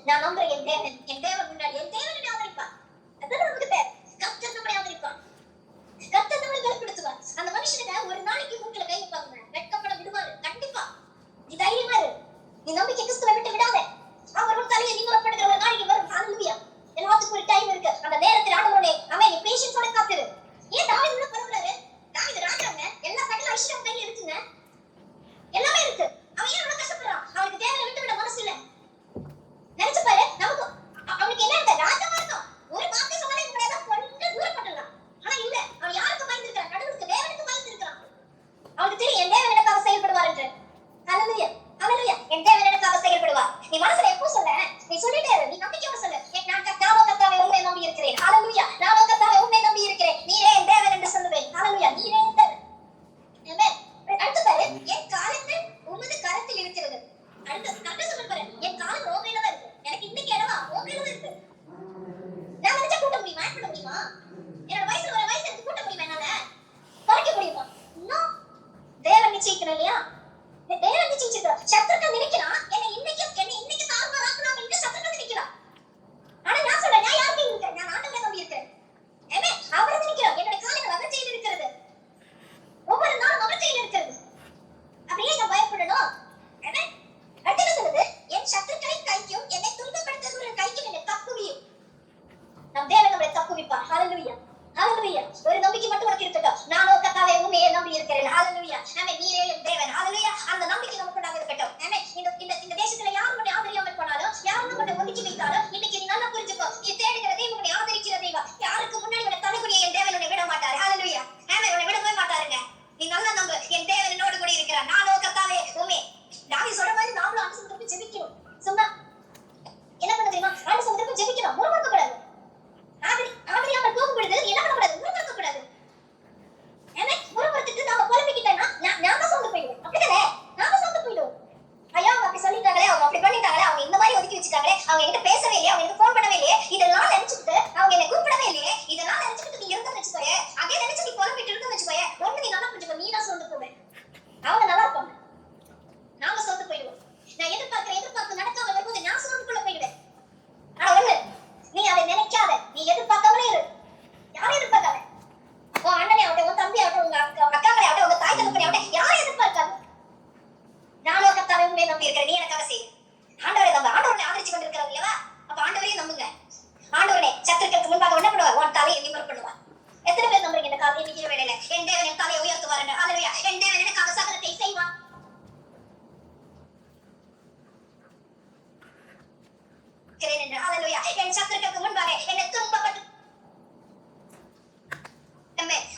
நான் நம்புறேன் என் தேவன் முன்னாடி என் தேவனை ஆதரிப்பார். அதான் நமக்கு தேவை. கர்த்தர் நம்மளை ஆதரிப்பார். கர்த்தர் நம்மளை வெளிப்படுத்துவார். அந்த மனுஷனுக்கு ஒரு நாளைக்கு மூக்கில கை வைப்பாங்க, வெட்கப்பட விடுவாரு. கண்டிப்பா நீ தைரியமா இரு. நீ நம்பிக்கை கிறிஸ்துவை விட்டு விடாத. அவர் ஒரு தலையை நிம்மலப்படுகிற ஒரு நாளைக்கு வரும். ஹalleluya. எல்லாத்துக்கும் ஒரு டைம் இருக்கு. அந்த நேரத்தில் ஆண்டவரே அவன் நீ பேஷன்ஸோட காத்திரு. ஏன் தாவீது உள்ள பரவறாரு? தாவீது ராஜாங்க, எல்லா சகல ஐஸ்வர்யம் கையில இருக்குங்க, எல்லாமே இருக்கு. அவன் ஏன் இவ்வளவு கஷ்டப்படுறான்? அவனுக்கு தேவனை விட்டு விட மனசு இல்ல. நினைச்சு பாரு, நமக்கு அவனுக்கு என்ன இந்த ராஜாவா இருக்கும், ஒரு வார்த்தை சொன்னாலே இவங்களை எல்லாம் கொண்டு தூரப்பட்டுடலாம். ஆனா இல்ல, அவன் யாருக்கு பயந்துருக்கான்? கடவுளுக்கு, தேவனுக்கு பயந்துருக்கான். அவனுக்கு தெரியும் என் தேவன் எனக்காக செயல்படுவார் என்று. ஹalleluya, ஹalleluya. என் தேவன் எனக்காக செயல்படுவார். நீ மனசுல எப்போ சொல்ல, நீ சொல்லிட்டே இரு. நீ நம்பிக்கையோட சொல்லு, நான் கர்த்தாவே உம்மை நம்பி இருக்கிறேன். ஹalleluya. நான் கர்த்தாவே உம்மை நம்பி இருக்கிறேன். நீரே என் தேவன் என்று சொல்லுவேன். ஹalleluya. நீரே என் தேவன். ஆமென். அடுத்து பாரு, என் காலங்கள் உமது கரத்தில் இருக்கிறது. அடுத்து சொல்ல பாரு, என் காலம் உன் கையில தான் இருக்கு. எனக்கு இன்னைக்கு இடமா உன் கையில தான் இருக்கு. நான் நினைச்சா கூட்ட முடியுமா? ஆட் பண்ண முடியுமா? என்னோட வயசுல ஒரு வயசு எனக்கு கூட்ட முடியுமா? என்னால குறைக்க முடியுமா? இன்னும் தேவன் நிச்சயிக்கணும் இல்லையா? தேவன் நிச்சயிச்சிருக்கார். சத்துருக்கள் நினைக்கிறான் என்னை இன்னைக்கு தாழ்வாராக்கலாம் என்று சத்துருக்கள் நினைக்கிறான். ஆனா நான் சொல்றேன், நான் யார் கையில் இருக்கிறேன்? நான் ஆண்டவரை நம்பி இருக்கிறேன். ஆமென். அவரை நினைக்கிறோம். என்னோட காலங்கள் அவர் கையில் இருக்கிறது. ஒவ்வொரு நாளும் அவர் கையில் இருக்கிறது. அப்படியே நான் பயப்படணும். ஆமென். அடுத்து என்ன சொல்லுது? என் சத்துருக்களின் கைக்கும் என்னை துன்பப்படுத்துகிற கைக்கும் என்னை தப்புவியும். நம் தேவன் நம்மை தப்புவிப்பார். ஹalleluya, ஹalleluya. ஒரு நம்பிக்கை மட்டும் உனக்கு இருக்கட்டும். நானோ கர்த்தாவே உம்மையே நம்பி இருக்கிறேன். ஹalleluya. ஆமென். நீரே என் தேவன். ஹalleluya. அந்த நம்பிக்கை நமக்குள்ளாக இருக்கட்டும். ஆமென். இந்த தேசத்துல யார் உன்னை ஆதரியாமல் போனாலும், யார் உன்னை ஒதுக்கி வைத்தாலும், இன்னைக்கு நீ நல்லா புரிஞ்சுக்கோ, நீ தேடுகிற தெய்வம், உன்னை ஆதரிக்கிற தெய்வம், யாருக்கு முன்னாடி உன்னை தலைகுனிய என் தேவன் உன்னை விட மாட்டார். ஹalleluya. ஆமென். உன்னை விடவே மாட்டாருங்க. நீ நல்லா நம்பு, என் தேவன் என்னோடு கூட இருக்கிறார். நானோ கர்த்தாவே உம்மை. தாவீது சொல்ற மாதிரி நாமளும் ஆண்டு சமுத்திரத்தை ஜெபிக்கணும். சும்மா என்ன பண்ண தெரியுமா? ஆண்டு சமுத்திரத்தை ஜெபிக்கணும். முறுமுறுக்க கூடாது. ஆதரியாமல் போகும் பொழுது என்ன பண்ணக்கூடாது? முறுமுறுக்க கூடாது. ஏன்னா முறுமுறுத்துட்டு நாம குழம்பிக்கிட்டேன்னா நான் தான் சொந்து போயிடுவோம். அப்படிதானே? நாம சொந்து போயிடுவோம். ஐயா அவங்க அப்படி சொல்லிட்டாங்களே, அவங்க அப்படி பண்ணிட்டாங்களே, அவங்க இந்த மாதிரி ஒதுக்கி வச்சுட்டாங்களே, அவங்க என்கிட்ட பேசவே இல்லையே, அவங்க எனக்கு ஃபோன் பண்ணவே இல்லையே, இதெல்லாம் நினைச்சுட்டு அவங்க என்னை கூப்பிடவே இல்லையே, இதெல்லாம் நினைச்சுட்டு நீ இருந்தா வச்சுக்கோயே, அதே நினைச்சு நீ குழம்பிட்டு இருந்து வச்சுக்கோயே, ஒண்ணு நீ நல்லா புரிஞ்சுக்கோ, நீ தான் சொந்து போவேன். அவங்க நல்லா இருப்பாங்க, நாம சொந்து போயிடுவோம். நான் எதிர்பார்ப்பு நடக்காம வரும்போது நான் சொந்துக்குள்ள போயிடுவேன். ஆனா ஒண்ணு, நீ அதை நினைக்காத, நீ எதிர்பார்க்காமலே இரு. யாரும் எதிர்பார்க்காத. உன் அண்ணனை ஆகட்டும், உன் தம்பி ஆகட்டும், உங்க அக்காக்களை ஆகட்டும், உங்க தாய் தகப்பனை ஆகட்டும், யாரும் எதிர்பார்க்காத. நானோ கர்த்தாவே உம்மை நம்பி இருக்கிறேன். நீ எனக்காக செய். ஆண்டவரை நம்ப. ஆண்டவரை ஆதரிச்சு கொண்டிருக்கிறார் இல்லவா? அப்ப ஆண்டவரையும் நம்புங்க. ஆண்டவரே சத்துருக்களுக்கு முன்பாக என்ன பண்ணுவார்? உன் தலையை நிமிர்ந்து பண்ணுவார். எத்தனை பேர் நம்புறீங்க இந்த காலையை நிக்கிற வேளையில? என் தேவன் என் தலையை உயர்த்துவார் என்று. ஹalleluya. என் தேவன் எனக்காக சகலத்தை செய்வார். ஹalleluya. என் சத்துருக்களுக்கு முன்பாக என்னை துன்பப்பட்டு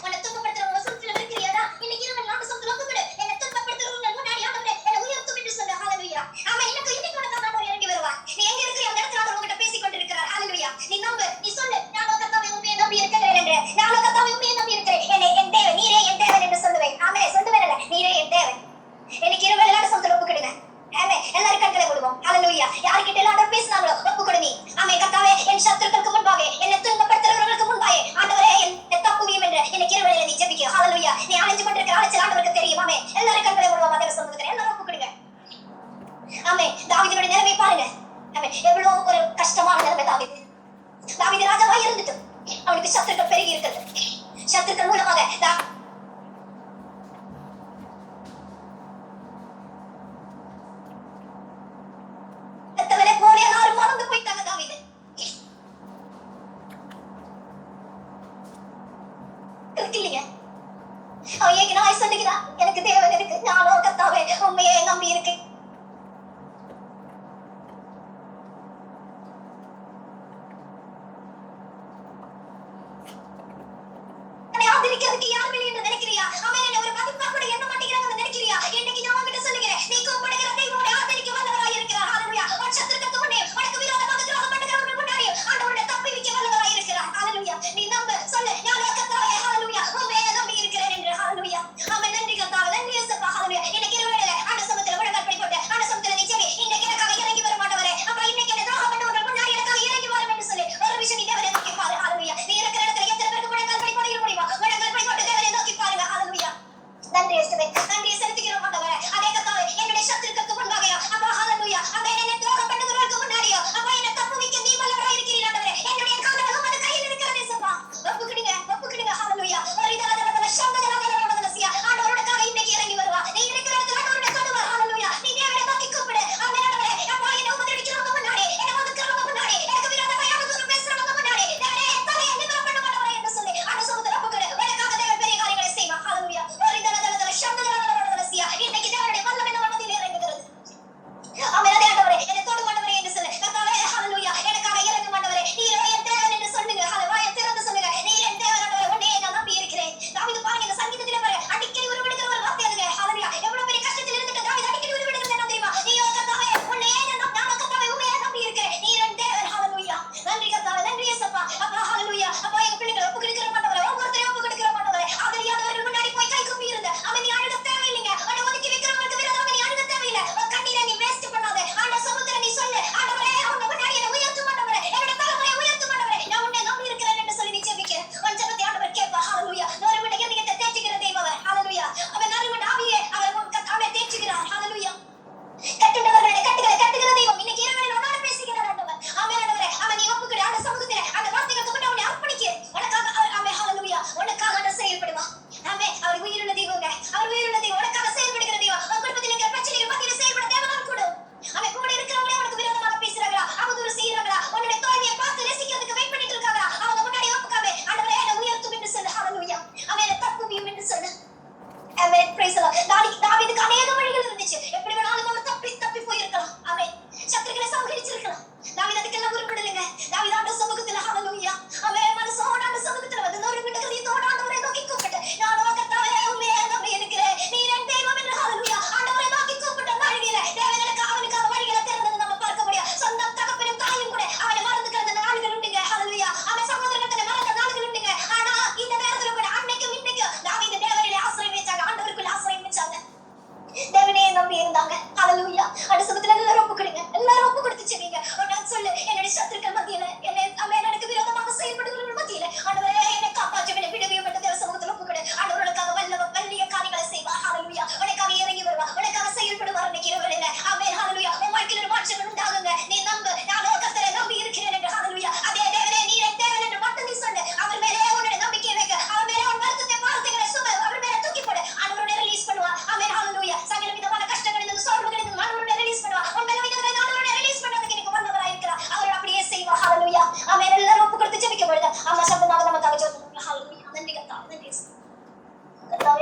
உன்னை துன்பப்படுத்துறவங்க சுற்றிலும் இருக்கிறியாடா? இன்னைக்கு இரவு நாட்டு சொத்துல கூப்பிடு. என்னை துன்பப்படுத்துறவங்க முன்னாடி ஆண்டவரே என்னை உயர்த்தும் என்று சொல்லு. ஹalleluya. ஆமென். இன்னைக்கு உனக்கு ஆண்டவர் இறங்கி வருவார். நீ எங்க இருக்கிற அந்த இடத்துல ஆண்டவர் உன்கிட்ட பேசிக் கொண்டிருக்கிறார். ஹalleluya. நீ நம்பு, நீ சொல்லு, நானோ கர்த்தாவே உம்மையே நம்பி இருக்கிறேன் என்று. நானோ கர்த்தாவே உம்மையே நம்பி இருக்கிறேன். என் தேவன், நீரே என் தேவன் என்று சொல்லுவேன். ஆமென். சொல்லுவேன் இல்ல, நீரே என் தேவன். இன்னைக்கு இரவு நாட்டு சொத்துல ஒப்புக்கிடுங்க. ஆமென். எல்லாரும் கண்களை மூடுவோம். ஹalleluya. யார்கிட்ட எல்லாம் ஆண்டவர் பேசினாங்களோ ஒப்புக்கொடு நீ. ஆமென். கர்த்தாவே என் சத்துருக்களுக்கு முன்பாக என்னை துன்பப்படுத்துறவர்களுக்கு முன்பாக ஆண்டவரே என்னை தப்புவியும் என்று இன்னைக்கு இரவு நீ ஜெபிக்க. ஹalleluya. நீ அலைஞ்சு கொண்டிருக்கிற அலைச்சல் ஆண்டவருக்கு தெரியும். ஆமென். எல்லாரும் கண்களை மூடுவோம். அதே சொல்லுங்க. எல்லாரும் ஒப்புக்கிடுங்க. ஆமென். தாவீதுடைய நிலைமை பாருங்க. ஆமென். எவ்வளவு ஒரு கஷ்டமான நிலைமை தாவீது. தாவீது ராஜாவா இருந்துட்டு அவனுக்கு சத்துருக்கள் பெருகி இருக்கிறது. சத்துருக்கள் மூலமாக எனக்கு தேவன் இருக்கு, நானோ கர்த்தாவே உம்மையே நம்பி இருக்கேன். ஆதரிக்கிறதுக்கு யாருமே என்று நினைக்கிறியா? அவன் என்ன ஒரு மதிப்பா கூட என்ன மாட்டேங்கிறாங்க நினைக்கிறியா? இன்னைக்கு நான் உன்கிட்ட சொல்லுகிறேன், நீ கூப்பிடுகிற தெய்வம் ஆதரிக்க வல்லவராய் இருக்கிறார். ஹalleluya. உன் சத்துருக்களுக்கு முன்னே உனக்கு விரோதமாக துரோகம் பண்ணுகிறவர்கள் முன்னாடி ஆண்டவருடைய தப்புவிக்க வல்லவராய் இருக்கிறார். ஹalleluya. நீ நம்பு, சொல்லு, நானோ கர்த்தாவே ஹalleluya உம்மையே நம்பி இருக்கிறேன் என்று. ஹalleluya. ஆமென். நன்றி கர்த்தாவே, நன்றி இயேசுப்பா. ஹalleluya. இன்னைக்கு இரவுல ஆண்டு சமூகத்துல உலகத்தை போட்டு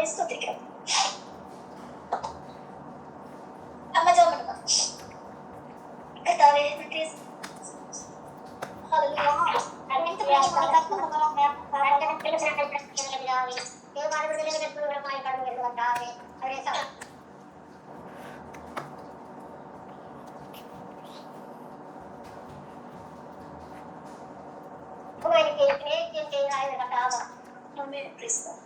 കർത്താവേ സ്തുതിക്കുന്നു. അമ്മ ജോബ് എടുക്കാം. കർത്താവേ നന്ദി. ഹല്ലേലൂയ. അങ്ങനത്തെ Amen. Praise God.